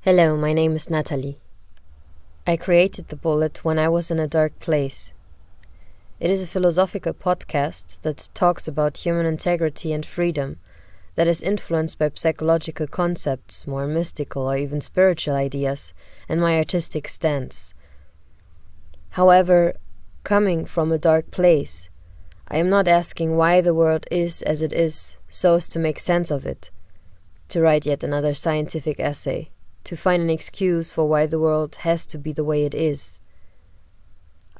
Hello, my name is Natalie. I created the bullet when I was in a dark place. It is a philosophical podcast that talks about human integrity and freedom, that is influenced by psychological concepts, more mystical or even spiritual ideas, and my artistic stance. However, coming from a dark place, I am not asking why the world is as it is so as to make sense of it, to write yet another scientific essay, to find an excuse for why the world has to be the way it is.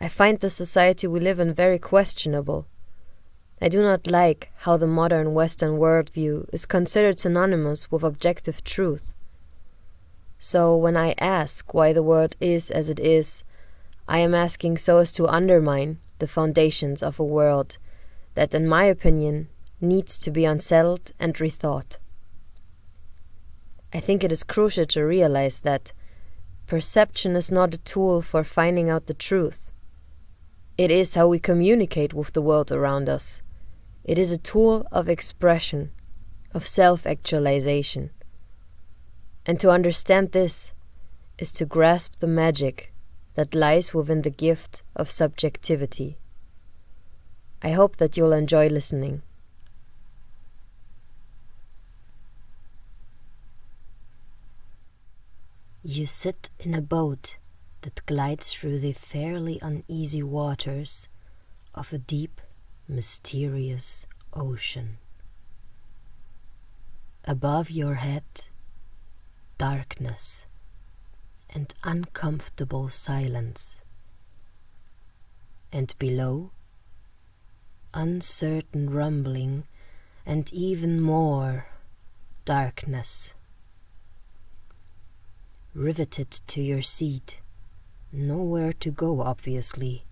I find the society we live in very questionable. I do not like how the modern Western worldview is considered synonymous with objective truth. So when I ask why the world is as it is, I am asking so as to undermine the foundations of a world that, in my opinion, needs to be unsettled and rethought. I think it is crucial to realize that perception is not a tool for finding out the truth. It is how we communicate with the world around us. It is a tool of expression, of self-actualization. And to understand this is to grasp the magic that lies within the gift of subjectivity. I hope that you'll enjoy listening. You sit in a boat that glides through the fairly uneasy waters of a deep, mysterious ocean. Above your head, darkness and uncomfortable silence. And below, uncertain rumbling and even more darkness. Riveted to your seat, nowhere to go, obviously,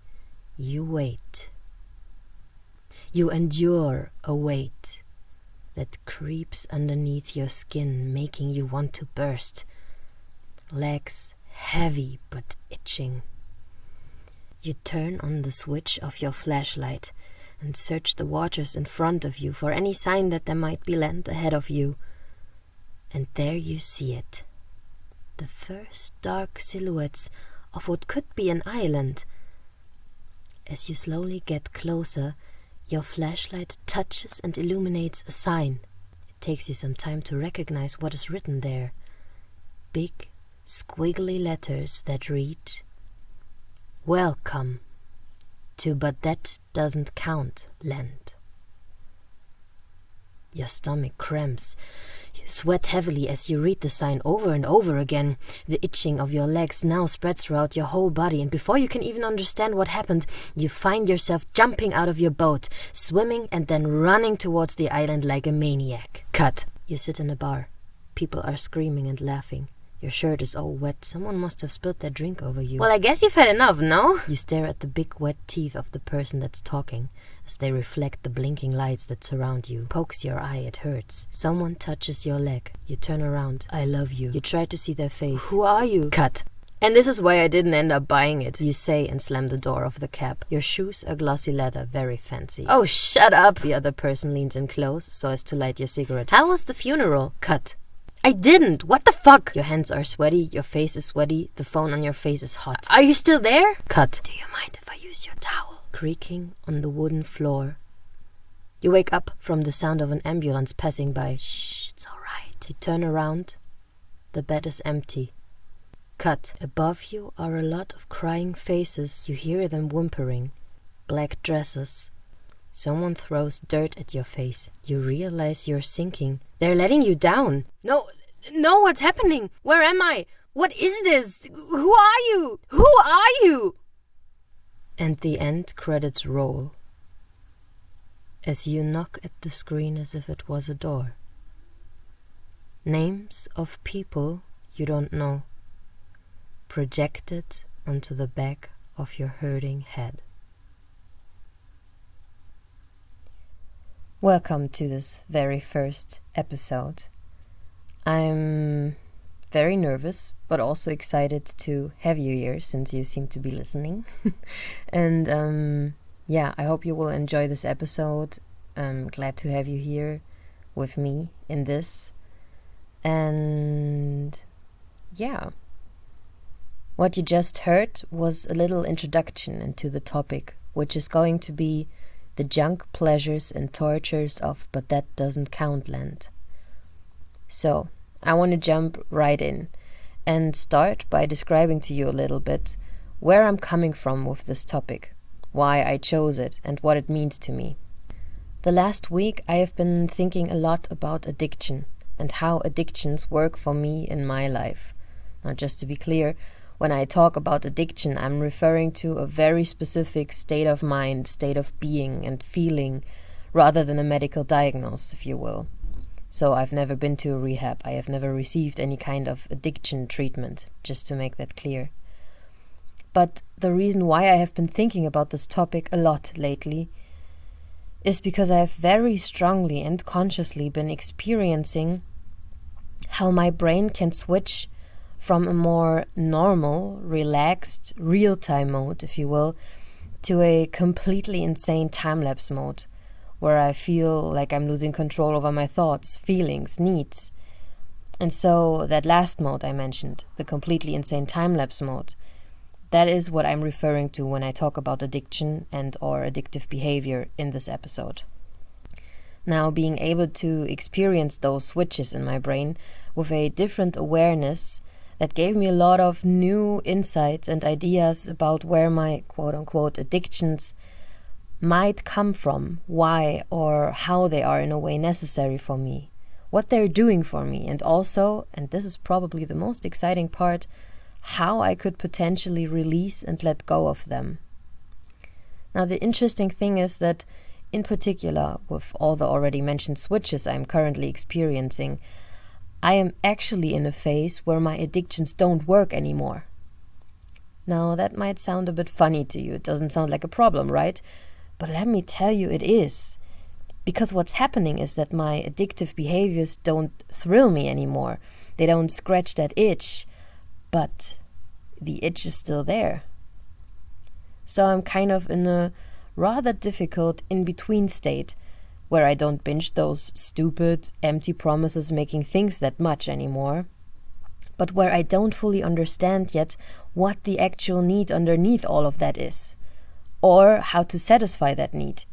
you wait. You endure a weight that creeps underneath your skin, making you want to burst. Legs heavy but itching. You turn on the switch of your flashlight and search the waters in front of you for any sign that there might be land ahead of you. And there you see it. The first dark silhouettes of what could be an island. As you slowly get closer, your flashlight touches and illuminates a sign. It takes you some time to recognize what is written there. Big, squiggly letters that read, "Welcome to But That Doesn't Count Land." Your stomach cramps. You sweat heavily as you read the sign over and over again. The itching of your legs now spreads throughout your whole body, and before you can even understand what happened, you find yourself jumping out of your boat, swimming and then running towards the island like a maniac. Cut. You sit in a bar. People are screaming and laughing. Your shirt is all wet. Someone must have spilled their drink over you. Well, I guess you've had enough, no? You stare at the big wet teeth of the person that's talking as they reflect the blinking lights that surround you. Pokes your eye, it hurts. Someone touches your leg. You turn around. "I love you." You try to see their face. "Who are you?" Cut. "And this is why I didn't end up buying it," you say and slam the door of the cab. Your shoes are glossy leather, very fancy. "Oh, shut up!" The other person leans in close so as to light your cigarette. "How was the funeral?" Cut. "I didn't! What the fuck?" Your hands are sweaty, your face is sweaty, the phone on your face is hot. "Are you still there?" Cut. "Do you mind if I use your towel?" Creaking on the wooden floor. You wake up from the sound of an ambulance passing by. "Shh, it's all right." You turn around. The bed is empty. Cut. Above you are a lot of crying faces. You hear them whimpering. Black dresses. Someone throws dirt at your face. You realize you're sinking. They're letting you down. No, what's happening? Where am I? What is this? Who are you? Who are you? And the end credits roll as you knock at the screen as if it was a door. Names of people you don't know projected onto the back of your hurting head. Welcome to this very first episode. I'm very nervous, but also excited to have you here since you seem to be listening. And I hope you will enjoy this episode. I'm glad to have you here with me in this. And yeah. What you just heard was a little introduction into the topic, which is going to be the junk pleasures and tortures of But That Doesn't Count land. So, I want to jump right in and start by describing to you a little bit where I'm coming from with this topic, why I chose it, and what it means to me. The last week I have been thinking a lot about addiction and how addictions work for me in my life. Now, just to be clear, when I talk about addiction, I'm referring to a very specific state of mind, state of being and feeling, rather than a medical diagnosis, if you will. So I've never been to a rehab. I have never received any kind of addiction treatment, just to make that clear. But the reason why I have been thinking about this topic a lot lately is because I have very strongly and consciously been experiencing how my brain can switch from a more normal, relaxed, real-time mode, if you will, to a completely insane time-lapse mode, where I feel like I'm losing control over my thoughts, feelings, needs. And so that last mode I mentioned, the completely insane time-lapse mode, that is what I'm referring to when I talk about addiction and or addictive behavior in this episode. Now, being able to experience those switches in my brain with a different awareness, that gave me a lot of new insights and ideas about where my quote-unquote addictions might come from, why or how they are in a way necessary for me, what they're doing for me, and also, and this is probably the most exciting part, how I could potentially release and let go of them. Now, the interesting thing is that, in particular, with all the already mentioned switches I'm currently experiencing, I am actually in a phase where my addictions don't work anymore. Now, that might sound a bit funny to you. It doesn't sound like a problem, right? But let me tell you, it is. Because what's happening is that my addictive behaviors don't thrill me anymore. They don't scratch that itch. But the itch is still there. So I'm kind of in a rather difficult in-between state, where I don't binge those stupid, empty promises making things that much anymore, but where I don't fully understand yet what the actual need underneath all of that is, or how to satisfy that need.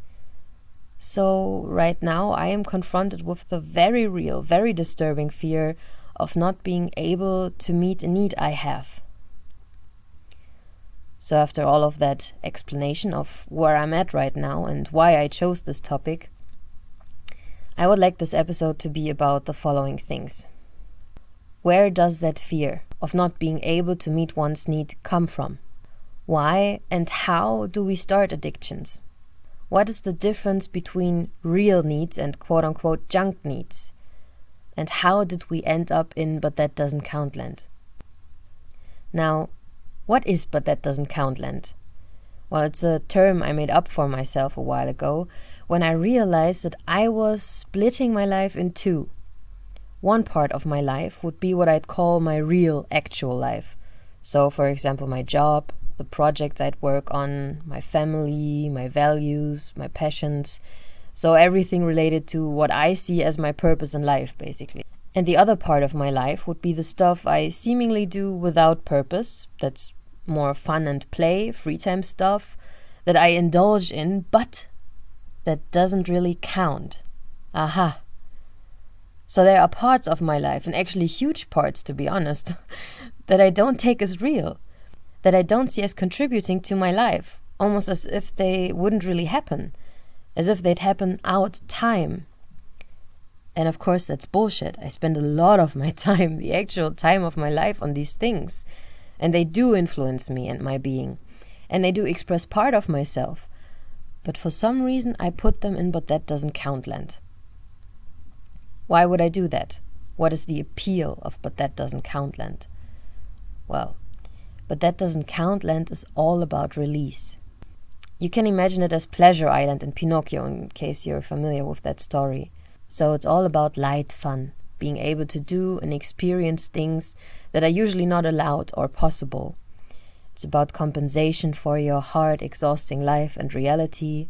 So right now I am confronted with the very real, very disturbing fear of not being able to meet a need I have. So after all of that explanation of where I'm at right now and why I chose this topic, I would like this episode to be about the following things. Where does that fear of not being able to meet one's need come from? Why and how do we start addictions? What is the difference between real needs and quote-unquote junk needs? And how did we end up in But That Doesn't Count land? Now, what is But That Doesn't Count land? Well, it's a term I made up for myself a while ago when I realized that I was splitting my life in two. One part of my life would be what I'd call my real, actual life. So, for example, my job, the projects I'd work on, my family, my values, my passions. So everything related to what I see as my purpose in life, basically. And the other part of my life would be the stuff I seemingly do without purpose. That's more fun and play, free time stuff that I indulge in, but that doesn't really count. Aha. So there are parts of my life, and actually huge parts to be honest, that I don't take as real, that I don't see as contributing to my life, almost as if they wouldn't really happen, as if they'd happen out time. And of course that's bullshit. I spend a lot of my time, the actual time of my life, on these things. And they do influence me and my being. And they do express part of myself. But for some reason I put them in But That Doesn't Count land. Why would I do that? What is the appeal of But That Doesn't Count land? Well, But That Doesn't Count land is all about release. You can imagine it as Pleasure Island in Pinocchio, in case you're familiar with that story. So it's all about light fun, being able to do and experience things that are usually not allowed or possible. It's about compensation for your hard, exhausting life and reality,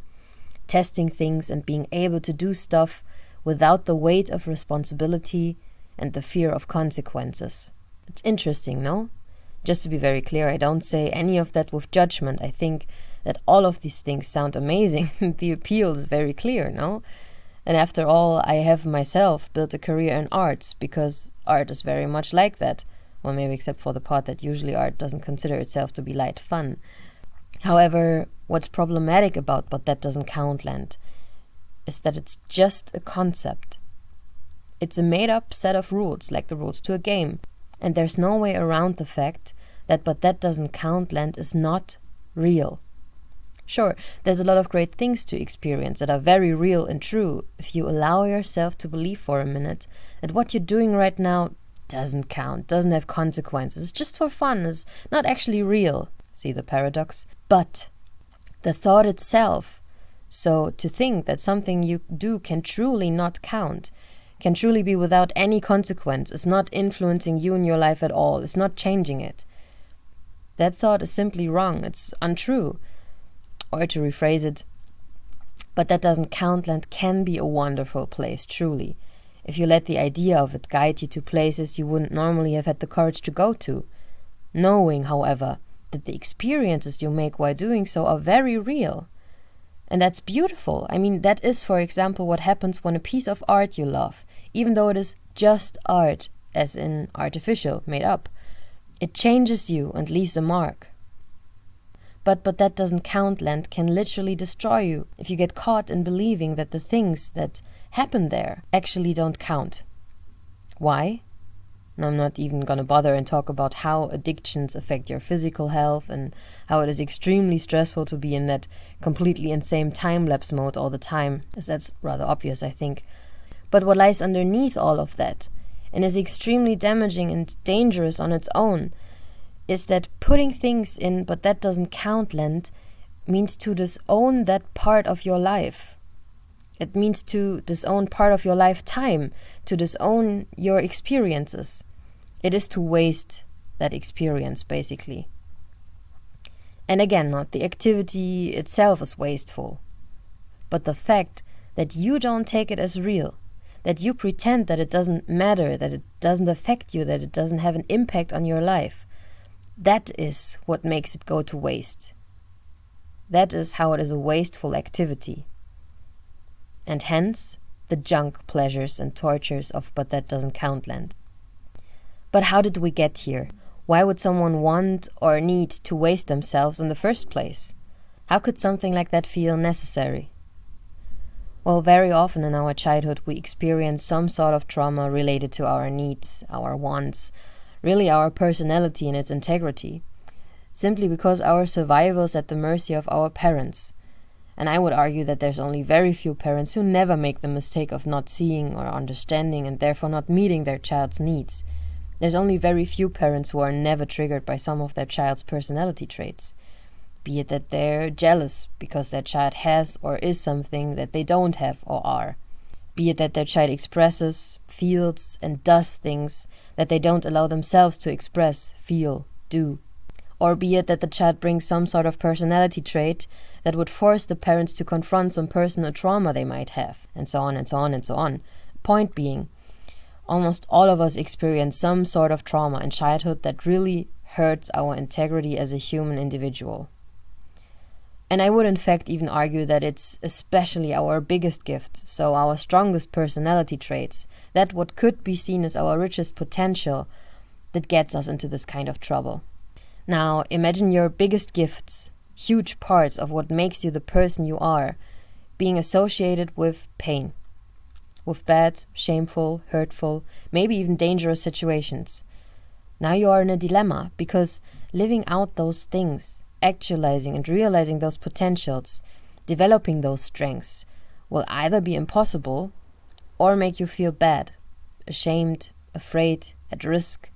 testing things and being able to do stuff without the weight of responsibility and the fear of consequences. It's interesting, no? Just to be very clear, I don't say any of that with judgment. I think that all of these things sound amazing. The appeal is very clear, no? And after all, I have myself built a career in arts because art is very much like that. Well, maybe except for the part that usually art doesn't consider itself to be light fun. However, what's problematic about But That Doesn't Count Land is that it's just a concept. It's a made-up set of rules, like the rules to a game. And there's no way around the fact that But That Doesn't Count Land is not real. Sure, there's a lot of great things to experience that are very real and true if you allow yourself to believe for a minute that what you're doing right now doesn't count, doesn't have consequences, it's just for fun, it's not actually real. See the paradox? But the thought itself, so to think that something you do can truly not count, can truly be without any consequence, is not influencing you in your life at all, is not changing it. That thought is simply wrong, it's untrue. Or to rephrase it, But That Doesn't Count Land can be a wonderful place, truly, if you let the idea of it guide you to places you wouldn't normally have had the courage to go to, knowing, however, that the experiences you make while doing so are very real. And that's beautiful. I mean, that is, for example, what happens when a piece of art you love, even though it is just art, as in artificial, made up, it changes you and leaves a mark. But That Doesn't Count Land can literally destroy you if you get caught in believing that the things that happen there actually don't count. Why? And I'm not even going to bother and talk about how addictions affect your physical health and how it is extremely stressful to be in that completely insane time-lapse mode all the time, as that's rather obvious, I think. But what lies underneath all of that, and is extremely damaging and dangerous on its own, is that putting things in But That Doesn't Count Land means to disown that part of your life. It means to disown part of your lifetime, to disown your experiences. It is to waste that experience, basically. And again, not the activity itself is wasteful, but the fact that you don't take it as real, that you pretend that it doesn't matter, that it doesn't affect you, that it doesn't have an impact on your life. That is what makes it go to waste. That is how it is a wasteful activity. And hence, the junk pleasures and tortures of But That Doesn't Count Land. But how did we get here? Why would someone want or need to waste themselves in the first place? How could something like that feel necessary? Well, very often in our childhood we experience some sort of trauma related to our needs, our wants, really our personality and its integrity, simply because our survival is at the mercy of our parents. And I would argue that there's only very few parents who never make the mistake of not seeing or understanding and therefore not meeting their child's needs. There's only very few parents who are never triggered by some of their child's personality traits, be it that they're jealous because their child has or is something that they don't have or are. Be it that their child expresses, feels, and does things that they don't allow themselves to express, feel, do. Or be it that the child brings some sort of personality trait that would force the parents to confront some personal trauma they might have, and so on and so on and so on. Point being, almost all of us experience some sort of trauma in childhood that really hurts our integrity as a human individual. And I would in fact even argue that it's especially our biggest gift, so our strongest personality traits, that what could be seen as our richest potential, that gets us into this kind of trouble. Now, imagine your biggest gifts, huge parts of what makes you the person you are, being associated with pain, with bad, shameful, hurtful, maybe even dangerous situations. Now you are in a dilemma, because living out those things, actualizing and realizing those potentials, developing those strengths, will either be impossible or make you feel bad, ashamed, afraid, at risk.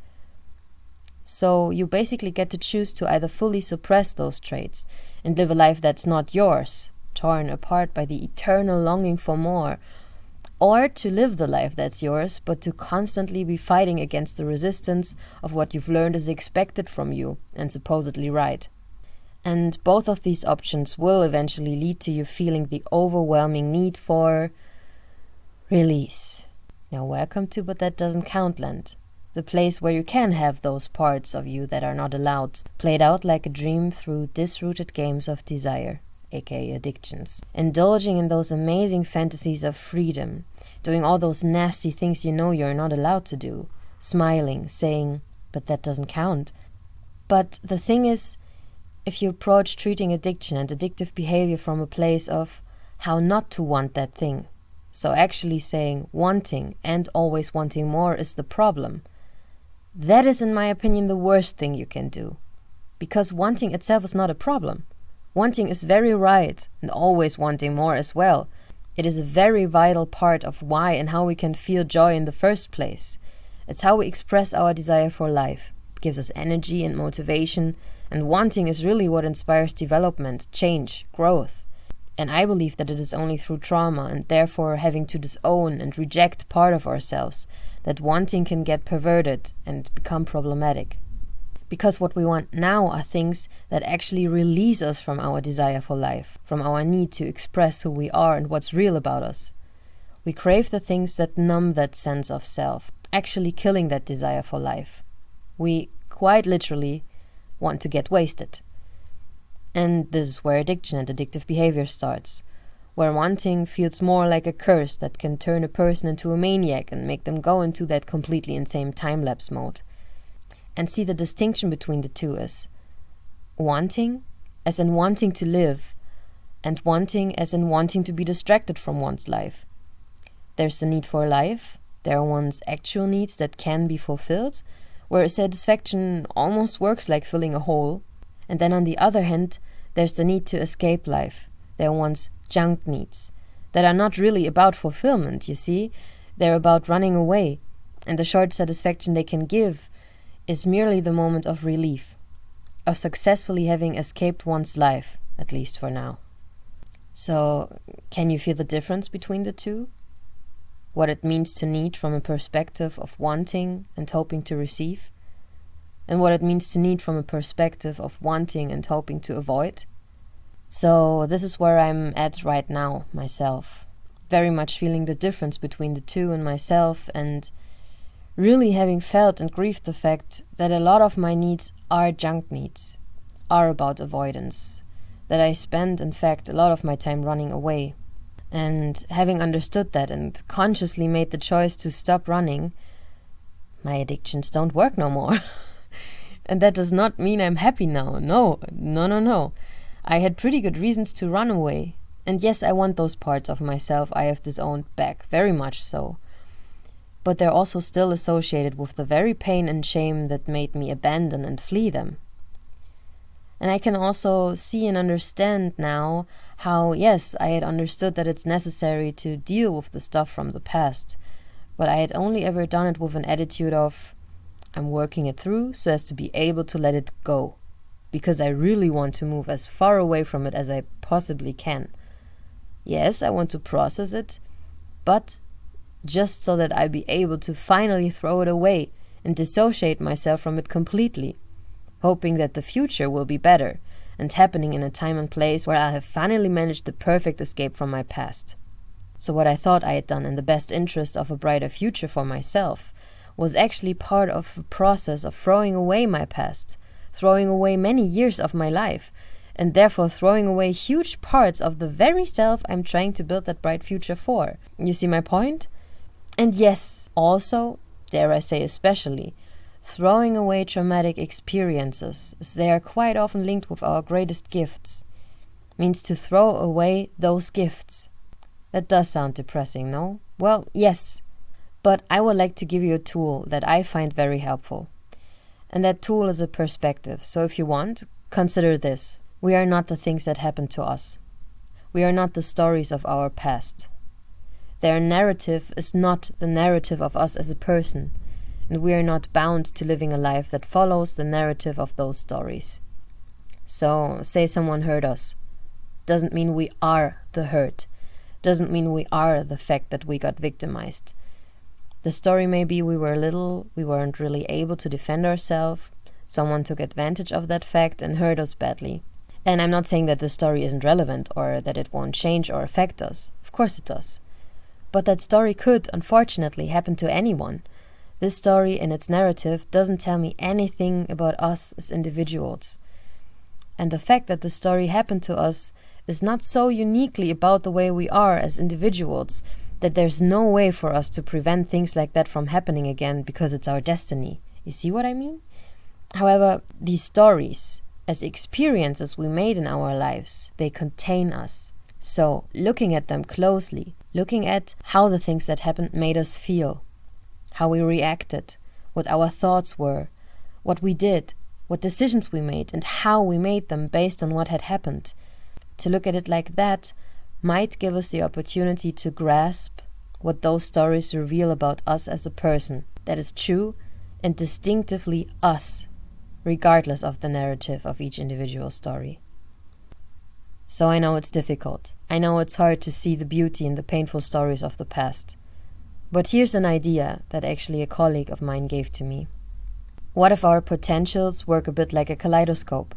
So you basically get to choose to either fully suppress those traits and live a life that's not yours, torn apart by the eternal longing for more, or to live the life that's yours, but to constantly be fighting against the resistance of what you've learned is expected from you and supposedly right. And both of these options will eventually lead to you feeling the overwhelming need for release. Now welcome to But That Doesn't Count Land. The place where you can have those parts of you that are not allowed, played out like a dream through disrooted games of desire, aka addictions. Indulging in those amazing fantasies of freedom, doing all those nasty things you know you're not allowed to do, smiling, saying, but that doesn't count. But the thing is, if you approach treating addiction and addictive behavior from a place of how not to want that thing, so actually saying wanting and always wanting more is the problem, that is, in my opinion, the worst thing you can do. Because wanting itself is not a problem. Wanting is very right, and always wanting more as well. It is a very vital part of why and how we can feel joy in the first place. It's how we express our desire for life. It gives us energy and motivation, and wanting is really what inspires development, change, growth. And I believe that it is only through trauma, and therefore having to disown and reject part of ourselves, that wanting can get perverted and become problematic. Because what we want now are things that actually release us from our desire for life, from our need to express who we are and what's real about us. We crave the things that numb that sense of self, actually killing that desire for life. We quite literally want to get wasted. And this is where addiction and addictive behavior starts, where wanting feels more like a curse that can turn a person into a maniac and make them go into that completely insane time-lapse mode. And see, the distinction between the two is wanting, as in wanting to live, and wanting as in wanting to be distracted from one's life. There's the need for life, there are one's actual needs that can be fulfilled, where satisfaction almost works like filling a hole. And then on the other hand, there's the need to escape life. There are one's junk needs that are not really about fulfillment, you see. They're about running away. And the short satisfaction they can give is merely the moment of relief, of successfully having escaped one's life, at least for now. So, can you feel the difference between the two? What it means to need from a perspective of wanting and hoping to receive? And what it means to need from a perspective of wanting and hoping to avoid. So this is where I'm at right now, myself. Very much feeling the difference between the two in myself, and really having felt and grieved the fact that a lot of my needs are junk needs, are about avoidance, that I spend, in fact, a lot of my time running away. And having understood that and consciously made the choice to stop running, my addictions don't work no more. And that does not mean I'm happy now. No. I had pretty good reasons to run away. And yes, I want those parts of myself I have disowned back, very much so. But they're also still associated with the very pain and shame that made me abandon and flee them. And I can also see and understand now how, yes, I had understood that it's necessary to deal with the stuff from the past. But I had only ever done it with an attitude of, I'm working it through so as to be able to let it go, because I really want to move as far away from it as I possibly can. Yes, I want to process it, but just so that I be able to finally throw it away and dissociate myself from it completely, hoping that the future will be better and happening in a time and place where I have finally managed the perfect escape from my past. So what I thought I had done in the best interest of a brighter future for myself was actually part of a process of throwing away my past, throwing away many years of my life, and therefore throwing away huge parts of the very self I'm trying to build that bright future for. You see my point? And yes, also, dare I say especially, throwing away traumatic experiences, as they are quite often linked with our greatest gifts, means to throw away those gifts. That does sound depressing, no? Well, yes. But I would like to give you a tool that I find very helpful. And that tool is a perspective. So if you want, consider this. We are not the things that happen to us. We are not the stories of our past. Their narrative is not the narrative of us as a person, and we are not bound to living a life that follows the narrative of those stories. So, say someone hurt us. Doesn't mean we are the hurt. Doesn't mean we are the fact that we got victimized. The story may be we were little, we weren't really able to defend ourselves, someone took advantage of that fact and hurt us badly. And I'm not saying that the story isn't relevant or that it won't change or affect us. Of course it does. But that story could, unfortunately, happen to anyone. This story in its narrative doesn't tell me anything about us as individuals. And the fact that the story happened to us is not so uniquely about the way we are as individuals that there's no way for us to prevent things like that from happening again because it's our destiny. You see what I mean? However, these stories, as experiences we made in our lives, they contain us. So, looking at them closely, looking at how the things that happened made us feel, how we reacted, what our thoughts were, what we did, what decisions we made, and how we made them based on what had happened. To look at it like that might give us the opportunity to grasp what those stories reveal about us as a person that is true and distinctively us, regardless of the narrative of each individual story. So I know it's difficult. I know it's hard to see the beauty in the painful stories of the past. But here's an idea that actually a colleague of mine gave to me. What if our potentials work a bit like a kaleidoscope?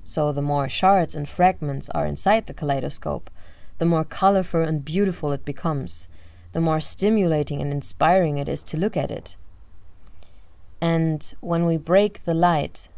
So the more shards and fragments are inside the kaleidoscope, the more colorful and beautiful it becomes, the more stimulating and inspiring it is to look at it. And when we break the light,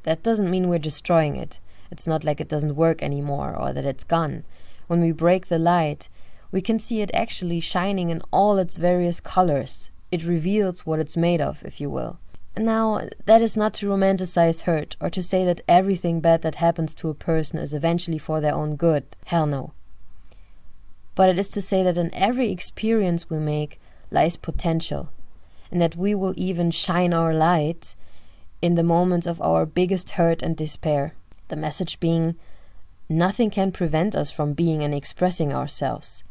that doesn't mean we're destroying it. It's not like it doesn't work anymore or that it's gone. When we break the light, we can see it actually shining in all its various colors. It reveals what it's made of, if you will. Now, that is not to romanticize hurt or to say that everything bad that happens to a person is eventually for their own good. Hell no. But it is to say that in every experience we make lies potential, and that we will even shine our light in the moments of our biggest hurt and despair. The message being, nothing can prevent us from being and expressing ourselves.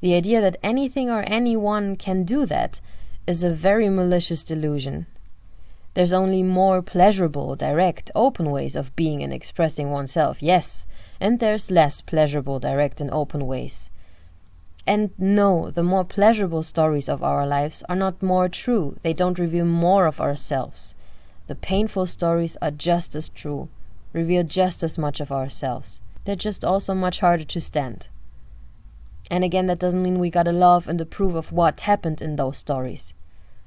The idea that anything or anyone can do that is a very malicious delusion. There's only more pleasurable, direct, open ways of being and expressing oneself, yes, and there's less pleasurable, direct, and open ways. And no, the more pleasurable stories of our lives are not more true. They don't reveal more of ourselves. The painful stories are just as true, reveal just as much of ourselves. They're just also much harder to stand. And again, that doesn't mean we gotta love and approve of what happened in those stories.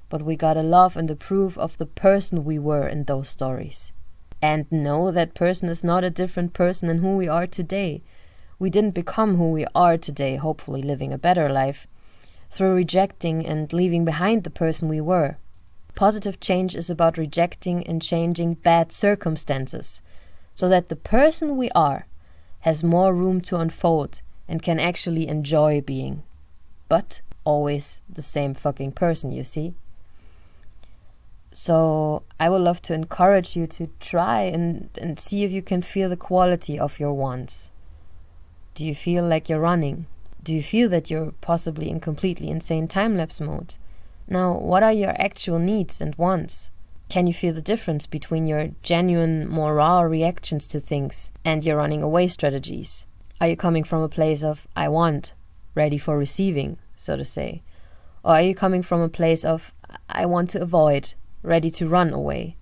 But we gotta love and approve of the person we were in those stories. And no, that person is not a different person than who we are today. We didn't become who we are today, hopefully living a better life, through rejecting and leaving behind the person we were. Positive change is about rejecting and changing bad circumstances, so that the person we are has more room to unfold and can actually enjoy being. But always the same fucking person, you see? So I would love to encourage you to try and see if you can feel the quality of your wants. Do you feel like you're running? Do you feel that you're possibly in completely insane time-lapse mode? Now, what are your actual needs and wants? Can you feel the difference between your genuine, more raw reactions to things and your running away strategies? Are you coming from a place of, I want, ready for receiving, so to say? Or are you coming from a place of, I want to avoid, ready to run away?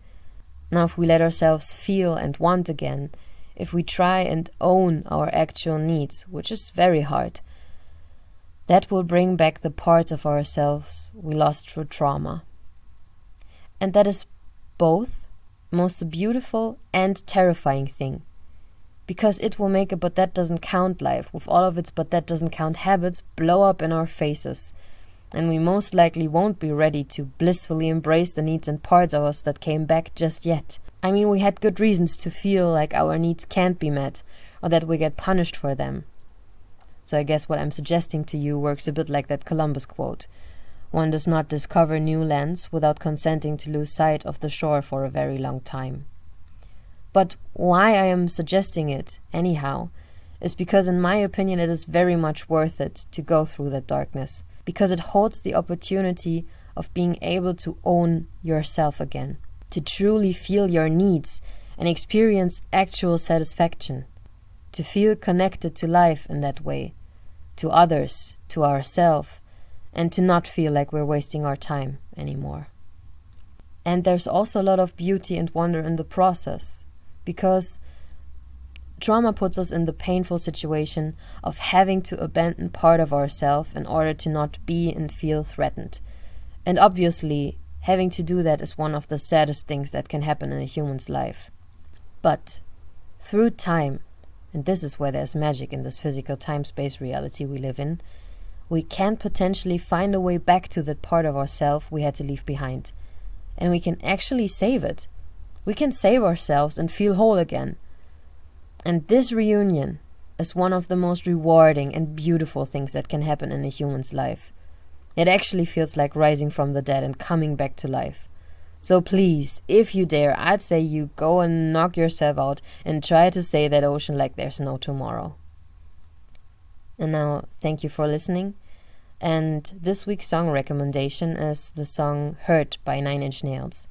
Now, if we let ourselves feel and want again, if we try and own our actual needs, which is very hard, that will bring back the parts of ourselves we lost through trauma. And that is both most beautiful and terrifying thing, because it will make a but that doesn't count life, with all of its but that doesn't count habits, blow up in our faces, and we most likely won't be ready to blissfully embrace the needs and parts of us that came back just yet. I mean, we had good reasons to feel like our needs can't be met, or that we get punished for them. So I guess what I'm suggesting to you works a bit like that Columbus quote. One does not discover new lands without consenting to lose sight of the shore for a very long time. But why I am suggesting it, anyhow, is because in my opinion it is very much worth it to go through that darkness, because it holds the opportunity of being able to own yourself again, to truly feel your needs and experience actual satisfaction, to feel connected to life in that way, to others, to ourselves, and to not feel like we're wasting our time anymore. And there's also a lot of beauty and wonder in the process, because trauma puts us in the painful situation of having to abandon part of ourselves in order to not be and feel threatened. And obviously, having to do that is one of the saddest things that can happen in a human's life. But through time, and this is where there's magic in this physical time-space reality we live in, we can potentially find a way back to that part of ourselves we had to leave behind. And we can actually save it. We can save ourselves and feel whole again. And this reunion is one of the most rewarding and beautiful things that can happen in a human's life. It actually feels like rising from the dead and coming back to life. So please, if you dare, I'd say you go and knock yourself out and try to say that ocean like there's no tomorrow. And now, thank you for listening. And this week's song recommendation is the song Hurt by 9 Inch Nails.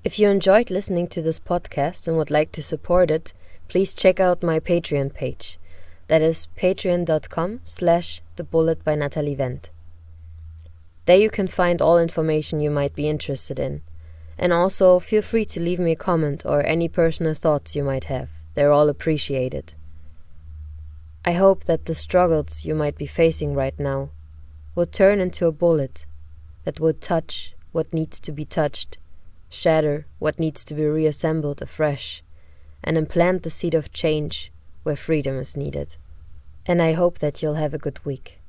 If you enjoyed listening to this podcast and would like to support it, please check out my Patreon page. That is patreon.com/thebulletbynatalievent. There you can find all information you might be interested in. And also feel free to leave me a comment or any personal thoughts you might have. They're all appreciated. I hope that the struggles you might be facing right now would turn into a bullet that would touch what needs to be touched, shatter what needs to be reassembled afresh, and implant the seed of change where freedom is needed. And I hope that you'll have a good week.